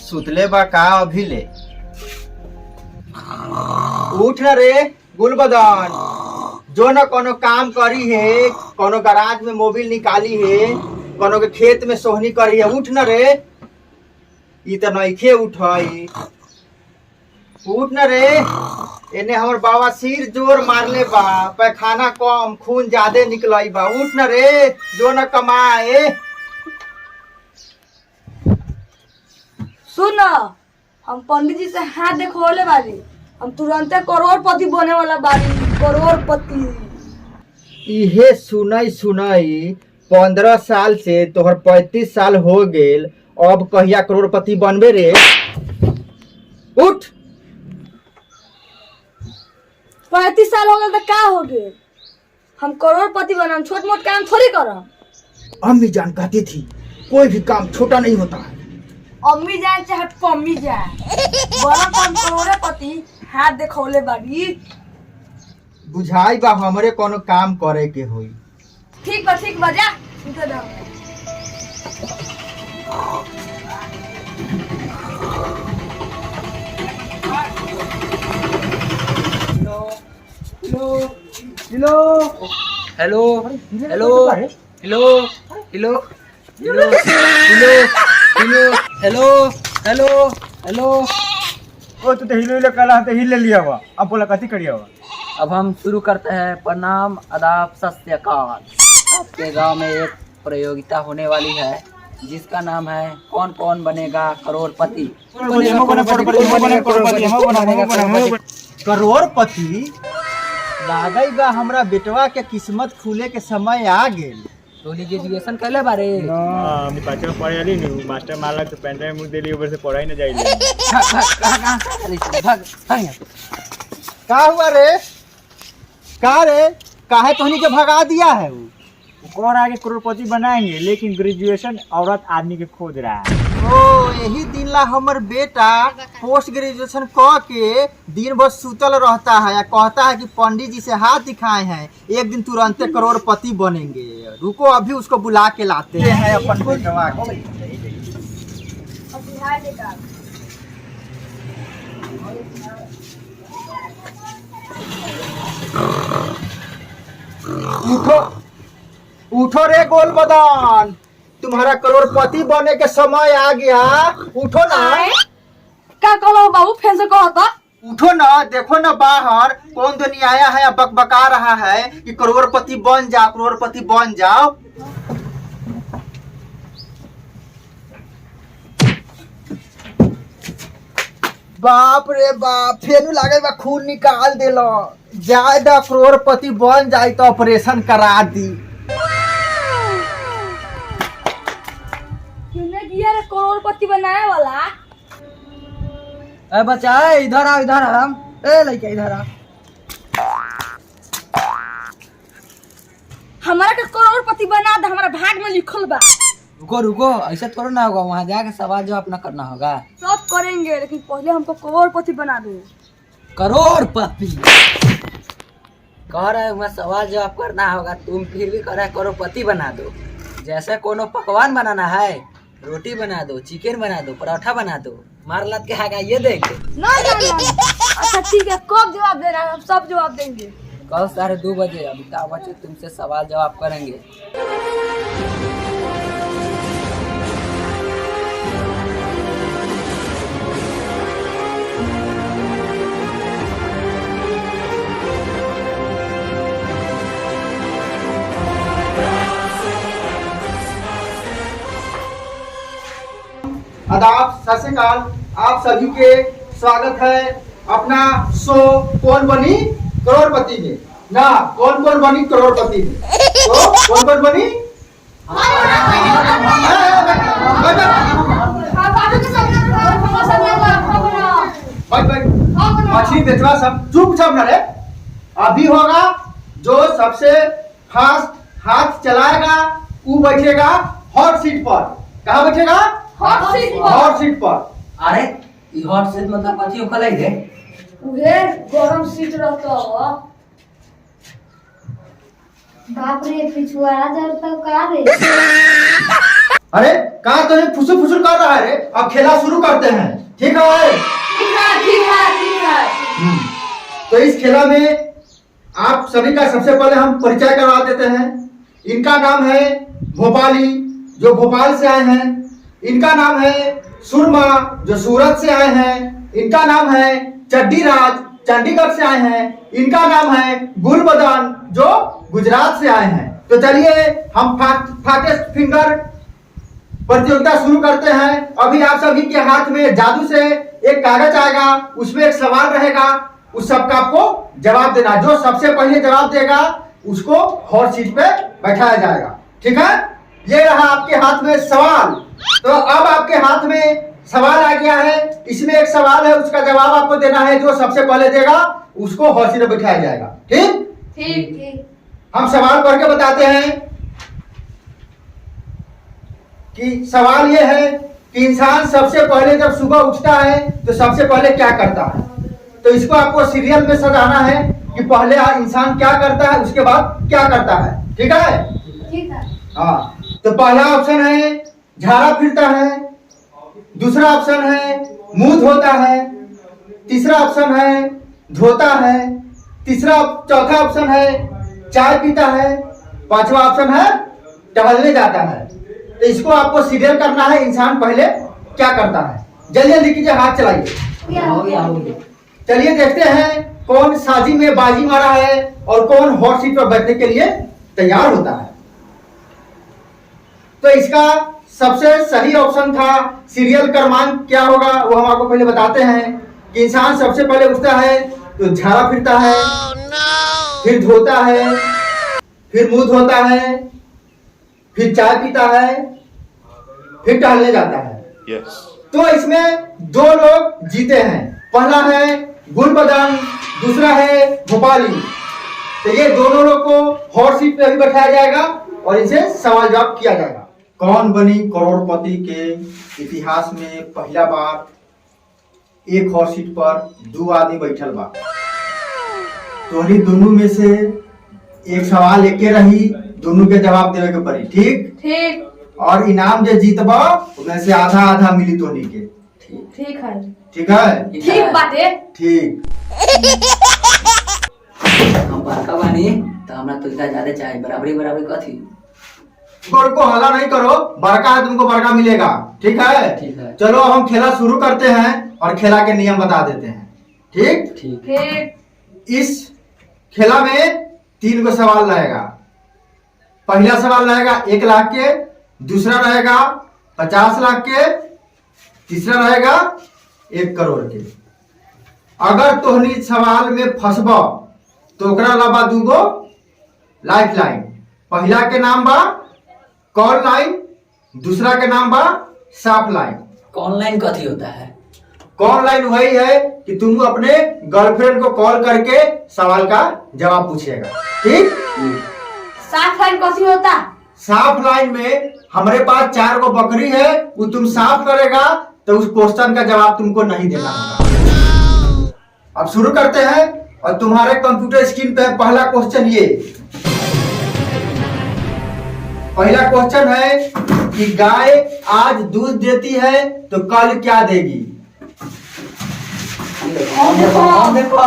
सुतले बा का अभी ले। उठ न रे गुलबदन, जो न कोनो काम करी है, कोनो गराज में मोबिल निकाली है, कोनो के खेत में सोहनी करी है। उठ न रे, ई त नइखे उठई। उठ न रे, एने हमर बाबा सिर जोर मारले बा, पैखाना कम खून ज्यादा निकलई बा। उठ न रे, जो न कमाए। सुन, हम पंडित जी से हाथ देखोले बारी, हम तुरंते करोड़पति बने वाला बारी। करोड़पति। इहे सुनई सुनई 15 साल से तोहर 35 साल हो गेल, अब कहिया करोड़पति बनबे रे। उठ। 35 साल हो गए तो का हो गए? हम करोड़पति बनम, छोट मोट काम थोड़ी करम। अम्मी जान कहती थी कोई भी काम छोटा नहीं होता है। अम्मी जान चाहे पम्मी जान, बड़ा काम करोड़पति हाथ देखोले बारी। बुझाई बा हमरे कोनो काम करे के होई। ठीक बा जा सुते दो। Hello hello hello hello hello hello hello hello hello. ओ तू तो हिले कला तो हिले लिया हुआ, अब बोला कथी करिया हुआ। अब हम शुरू करते हैं। प्रणाम, आदाब, सत श्री अकाल। आपके गांव में एक प्रतियोगिता होने वाली है जिसका नाम है कौन कौन बनेगा करोड़पति। करोड़पति लागई बा हमरा बेटवा के किस्मत खुले के समय आ गेल। तो ग्रेजुएशन कैले बारे हम पाछे में पढ़े आली नु मास्टर मारला तो पेन ड्राइव मुंह देली ऊपर से पढ़ाई न जाइले। का हुआ रे? का रे, काहे तोहनी के भगा दिया है? वो और आगे करोड़पति बनाएंगे, लेकिन ग्रेजुएशन औरत आदमी के खोज रहा है। ओ यही दिन ला हमर बेटा पोस्ट ग्रेजुएशन क के दिन भर सुतल रहता है या कहता है कि पंडित जी से हाथ दिखाए हैं, एक दिन तुरंत करोड़पति बनेंगे। रुको अभी उसको बुला के लाते हैं अपन बेटवा को। उठो उठो रे गोल बदन, तुम्हारा करोड़पति बने के समय आ गया। उठो ना। का कहो बाबू, फिर से कहो तो। उठो ना, देखो ना बाहर कौन दुनिया आया है, बकबका रहा है कि करोड़पति बन जाओ, करोड़पति बन जाओ। बाप रे बाप, फेनु लागे बा खून निकाल देलो। ज्यादा करोड़पति बन जाए तो ऑपरेशन करा दी। करोड़पति बनाने वाला। ए बच्चा, इधर आ, इधर आ। ए लड़का इधर आ। हमारा के करोड़पति बना दे, हमारा भाग में लिखल बा। रुको रुको, ऐसा थोड़ा ना होगा, वहाँ जाके सवाल जवाब ना करना होगा। सब करेंगे लेकिन पहले हमको करोड़पति बना दो। करोड़पति कह रहे हुआ, सवाल जवाब करना होगा, तुम फिर भी कह रहे करोड़पति बना दो। जैसे कोनो पकवान बनाना है, रोटी बना दो, चिकन बना दो, पराठा बना दो, मार लात के हागा ये देंगे। ना। अच्छा ठीक है, कब जवाब देना है? हम सब जवाब देंगे। कल 2:30 बजे अमिताभ बच्चन तुमसे सवाल जवाब करेंगे। आदाब, सत श्री अकाल। आप सभी के स्वागत है अपना शो कौन बनी करोड़पति में। ना, कौन कौन बनी करोड़पति में? तो कौन कौन बनी? मछली बेचवा सब चुपचाप न रहे। अभी होगा जो सबसे फास्ट हाथ चलाएगा वो बैठेगा हॉट सीट पर। कहाँ बैठेगा? हॉट सीट पर। अरे हॉट सीट मतलब कथी होखले रे? उहे गरम सीट रहता हो। बाप रे, पिछुआरा जड़ तक का रे। अरे कहाँ तो फुसुर फुसुर कर रहा है रे, अब खेला शुरू करते हैं, ठीक है? ठीक है ठीक है ठीक है। तो इस खेला में आप सभी का सबसे पहले हम परिचय करवा देते हैं। इनका नाम है भोपाली, जो भोपाल से आए हैं। इनका नाम है सुरमा, जो सूरत से आए हैं। इनका नाम है चड्डीराज, चंडीगढ़ से आए हैं। इनका नाम है गुलबदन, जो गुजरात से आए हैं। तो चलिए हम फास्टेस्ट फिंगर प्रतियोगिता शुरू करते हैं। अभी आप सभी के हाथ में जादू से एक कागज आएगा, उसमें एक सवाल रहेगा, उस सबका आपको जवाब देना। जो सबसे पहले जवाब देगा उसको हॉट सीट पे बैठाया जाएगा, ठीक है? ये रहा आपके हाथ में सवाल। तो अब आपके हाथ में सवाल आ गया है, इसमें एक सवाल है, उसका जवाब आपको देना है। जो सबसे पहले देगा उसको हॉट सीट पे बैठाया जाएगा, ठीक? ठीक ठीक। हम सवाल पढ़ के बताते हैं कि सवाल ये है कि इंसान सबसे पहले जब सुबह उठता है तो सबसे पहले क्या करता है। तो इसको आपको सीरियल में सजाना है कि पहले इंसान क्या करता है, उसके बाद क्या करता है, ठीक है? ठीक है। हाँ, तो पहला ऑप्शन है झाड़ा फिरता है, दूसरा ऑप्शन है मुंह धोता है, तीसरा ऑप्शन है धोता है, चौथा ऑप्शन है चाय पीता है, पांचवा ऑप्शन है टहलने जाता है। तो इसको आपको सीरियल करना है, इंसान पहले क्या करता है। जल्दी जल्दी कीजिए, हाथ चलाइए। हो गया हो गया। चलिए देखते हैं कौन साजी में बाजी मारा है और कौन हॉट सीट पर बैठने के लिए तैयार होता है। तो इसका सबसे सही ऑप्शन था, सीरियल क्रमांक क्या होगा वो हम आपको पहले बताते हैं कि इंसान सबसे पहले उठता है तो झाड़ा फिरता है, फिर धोता है, फिर मुंह धोता है, फिर चाय पीता है, फिर टहलने जाता है। तो इसमें दो लोग जीते हैं, पहला है गुलबदन, दूसरा है भोपाली। तो ये दोनों लोग को हॉट सीट पे भी बैठाया जाएगा और इनसे सवाल जवाब किया जाएगा। कौन बनी करोड़पति के इतिहास में पहला बार एक हॉट सीट पर दो आदमी बैठल बा। तो दोनों में से एक सवाल एके रही, दोनों के जवाब देवे के पड़ी, ठीक? ठीक। और इनाम जो जीतबा उसमें से आधा आधा मिली तोहनी के, ठीक है। ठीक है? ठीक बाटे। ठीक। हम बड़का बानी तो हमरा तुझा ज्यादा चाहिए, बराबरी बराबरी कथी। गोल को हला नहीं करो, बड़का है तुमको बड़का मिलेगा, ठीक है? ठीक है। चलो अब हम खेला शुरू करते हैं और खेला के नियम बता देते हैं, ठीक? ठीक। ठीक। इस खेला में 3 गो सवाल रहेगा। पहला सवाल रहेगा 1 लाख के, दूसरा रहेगा 50 लाख के, तीसरा रहेगा 1 करोड़ के। अगर तोहनी सवाल में फंसबा तो ओकरा अलावा 2 गो लाइफ लाइन। पहला के नाम बा कॉल लाइन, दूसरा के नाम बा साफ लाइन। ऑनलाइन कथी होता है? कॉल लाइन वही है कि तुम अपने गर्लफ्रेंड को कॉल करके सवाल का जवाब पूछेगा, ठीक? साफ लाइन कौन होता? साफ लाइन में हमारे पास 4 गो बकरी है, वो तुम साफ करेगा तो उस क्वेश्चन का जवाब तुमको नहीं देना होगा। अब शुरू करते हैं और तुम्हारे कंप्यूटर स्क्रीन पे पहला क्वेश्चन ये। पहला क्वेश्चन है कि गाय आज दूध देती है तो कल क्या देगी? देखो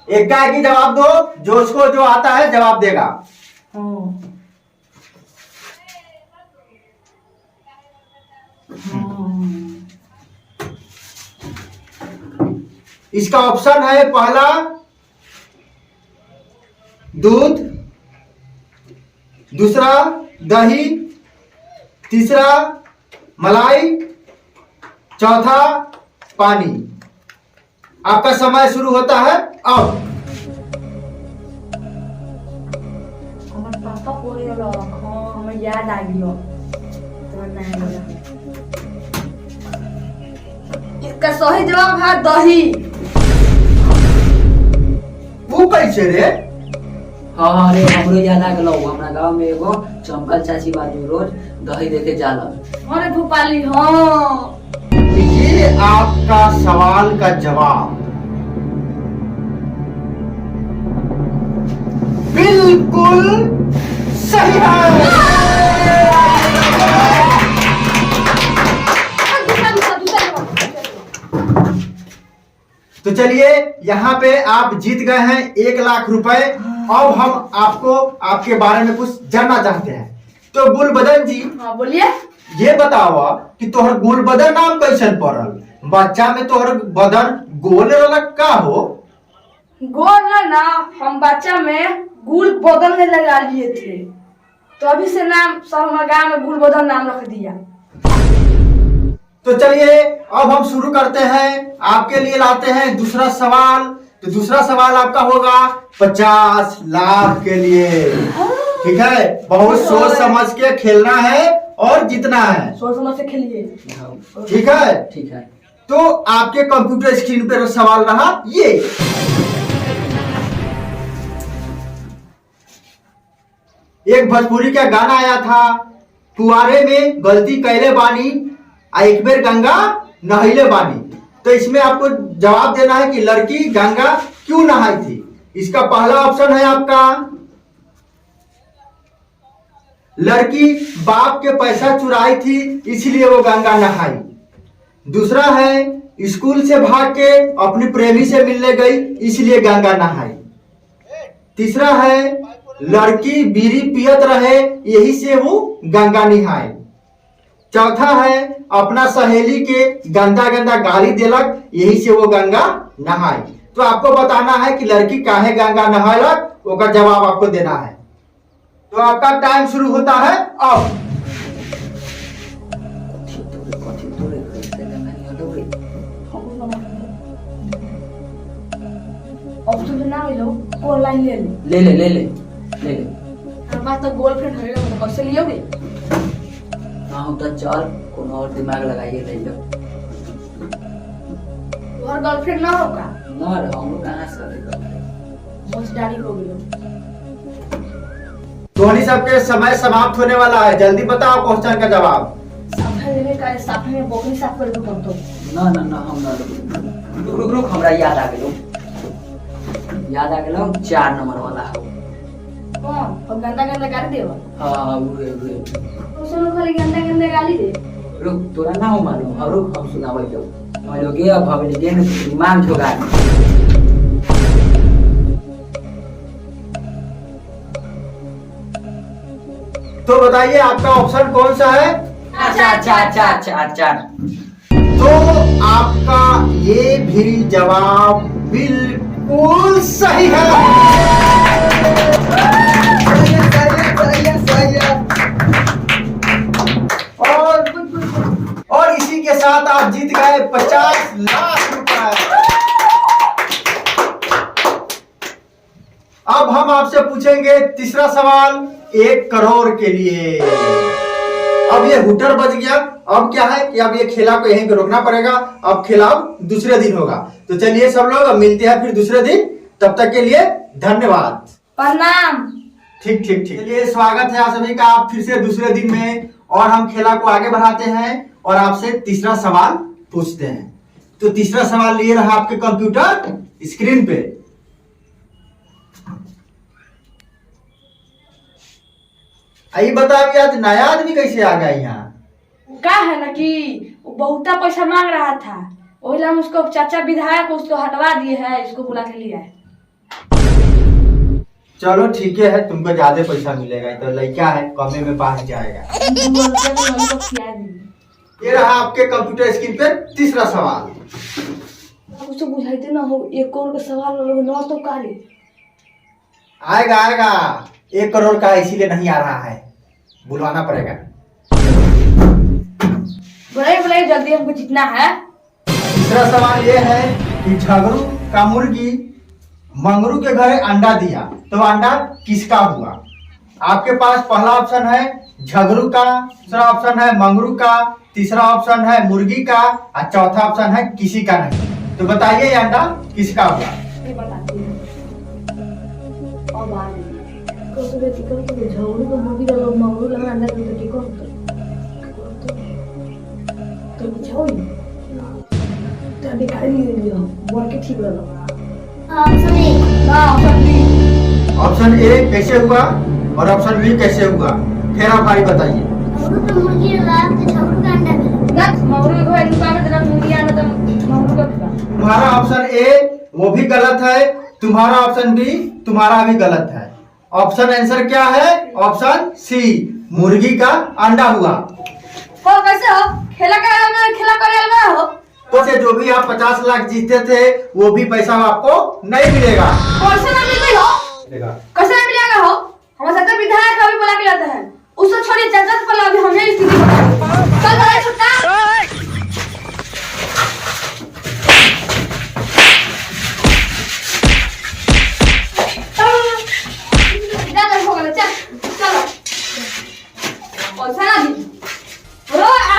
एक गाय की जवाब दो, जो उसको जो आता है जवाब देगा। इसका ऑप्शन है पहला दूध, दूसरा दही, तीसरा मलाई, चौथा पानी। आपका समय शुरू होता है अब। हमार पापा बोले हमें याद आ गया तो नहीं बोला। इसका सही जवाब है दही। वो कैसे रे? हाँ रे, हमरो याद आ गलो। हमरा गांव में एगो चमकल चाची बाजू रोज दही देके जाला। अरे भोपाली, हाँ ये आपका सवाल का जवाब बिल्कुल बिल्कुल सही है। तो चलिए, यहाँ पे आप जीत गए हैं 1 लाख रुपए। अब हम आपको आपके बारे में कुछ जानना चाहते हैं। तो गुलबदन जी, हाँ बोलिए। ये बताओ कि तोहर गुलबदन नाम कैसन पड़ल? बच्चा में तोहर बदन गोल रलक का हो? गोल ना, हम बच्चा में गुल बदन में लगा लिए थे, तो अभी से नाम सब हमारे गाँव में गुल बदन नाम रख दिया। तो चलिए, अब हम शुरू करते हैं। आपके लिए लाते हैं दूसरा सवाल। तो दूसरा सवाल आपका होगा 50 लाख के लिए। ठीक है, बहुत सोच समझ के खेलना है और जीतना है। सोच समझ से खेलिए। ठीक है, ठीक है। तो आपके कंप्यूटर स्क्रीन पर सवाल रहा ये। एक भोजपुरी का गाना आया था, कुआरे में गलती कैले बानी आ एक बेर गंगा नहैले बानी। तो इसमें आपको जवाब देना है कि लड़की गंगा क्यों नहाई थी। इसका पहला ऑप्शन है आपका, लड़की बाप के पैसा चुराई थी इसलिए वो गंगा नहाई। दूसरा है, स्कूल से भाग के अपनी प्रेमी से मिलने गई इसलिए गंगा नहाई। तीसरा है, लड़की बीड़ी पियत रहे यही से वो गंगा नहाई। चौथा है, अपना सहेली के गंदा गंदा गाली देलक यही से वो गंगा नहाई। तो आपको बताना है कि लड़की काहे गंगा नहायलक, उसका जवाब आपको देना है। तो आपका टाइम शुरू होता है अब। ऑप्शन ना मिलो, कौन लाइन ले ले। ले ले ले ले ले ले। हमारे पास तो गर्लफ्रेंड है, तो कैसे लियोगे? हाँ तो चल, कोनो और दिमाग लगाइए ले लो। तुम्हारा गर्लफ्रेंड ना होगा? ना रे, हम लोग कहाँ से करेगा? बहुत डारी हो गई। धोनी सबके समय समाप्त होने वाला है, जल्दी बताओ क्वेश्चन का जवाब। साफे लेने का, साफे में बोकनी साफ कर दो तो। ना ना ना, हम ना रुक रुक रुक, हमरा याद आ गेलो। याद आ गेलो, 4 नंबर वाला है। हाँ, और गंदा गंदा गाली देवा। हाँ उरे उरे। उसमें खाली गंदा गंदा गाली दे। रुक, तोरा ना हो मालूम, और रुक हम सुनाबै दो। हम लोग ये अब हवेली गेन दिमाग झोगा। तो बताइए आपका ऑप्शन कौन सा है? चार। तो आपका ये भी जवाब बिल्कुल सही है। और इसी के साथ आप जीत गए 50 लाख रुपए। अब हम आपसे पूछेंगे तीसरा सवाल 1 करोड़ के लिए। अब ये हुटर बज गया। अब क्या है कि अब ये खेला को यहीं पे रोकना पड़ेगा। अब खेला दूसरे दिन होगा। तो चलिए सब लोग, अब मिलते हैं फिर दूसरे दिन। तब तक के लिए धन्यवाद, प्रणाम। ठीक ठीक ठीक। चलिए, स्वागत है आप सभी का आप फिर से दूसरे दिन में। और हम खेला को आगे बढ़ाते हैं और आपसे तीसरा सवाल पूछते हैं। तो तीसरा सवाल लिए रहा आपके कंप्यूटर स्क्रीन पे। आई बताइए, आज नया आदमी कैसे आ गया यहाँ? क्या है ना कि वो बहुता पैसा मांग रहा था, वही हम उसको चाचा विधायक उसको हटवा दिए है, इसको बुला के लिया है। चलो ठीक है, तुमको ज्यादा पैसा मिलेगा। तो लड़का है, कमे में पास जाएगा। ये रहा आपके कंप्यूटर स्क्रीन पे तीसरा सवाल। उसको बुझाइते ना हो, 1 करोड़ का सवाल लोग नौ तो काले आएगा आएगा। 1 करोड़ का इसीलिए नहीं आ रहा है, बुलवाना पड़ेगा। बुलाइए जल्दी, हमको जीतना है। तीसरा सवाल ये है कि झगड़ू का मुर्गी मंगरू के घर अंडा दिया, तो अंडा किसका हुआ? आपके पास पहला ऑप्शन है झगड़ू का, दूसरा ऑप्शन है मंगरू का, तीसरा ऑप्शन है मुर्गी का और चौथा ऑप्शन है किसी का नहीं। तो बताइए ये अंडा किसका हुआ? झगड़ू को मुर्गी लगा, मंगरू लगा, अंडा तो ठीक होता तो बुझाओ ही तो अभी खाई नहीं लिया, बोल के ठीक लगा। Option A. ना ऑप्शन बी। ऑप्शन ए कैसे हुआ और ऑप्शन बी कैसे हुआ? फेरा भाई बताइए। ना मौरू में कोई दुकान में तेरा मुर्गी आना तो मौरू का दुकान। तुम्हारा ऑप्शन ए वो भी गलत है, तुम्हारा ऑप्शन बी तुम्हारा भी गलत है। ऑप्शन आंसर क्या है? ऑप्शन सी, मुर्गी का अंडा हुआ। हो कैसे हो? खेला करे में हो? तो से जो भी आप 50 लाख जीते थे वो भी पैसा आपको नहीं मिलेगा। कैसे ना मिल गई हो? कैसे नहीं मिलेगा हो? हमारे साथ विधायक अभी बुला के लाते हैं। उससे छोड़ी चाचा से पहले अभी हमें स्थिति बता। चल बड़ा छुट्टा। इधर हो गया चल चलो। और सारा दिन। ओ आ।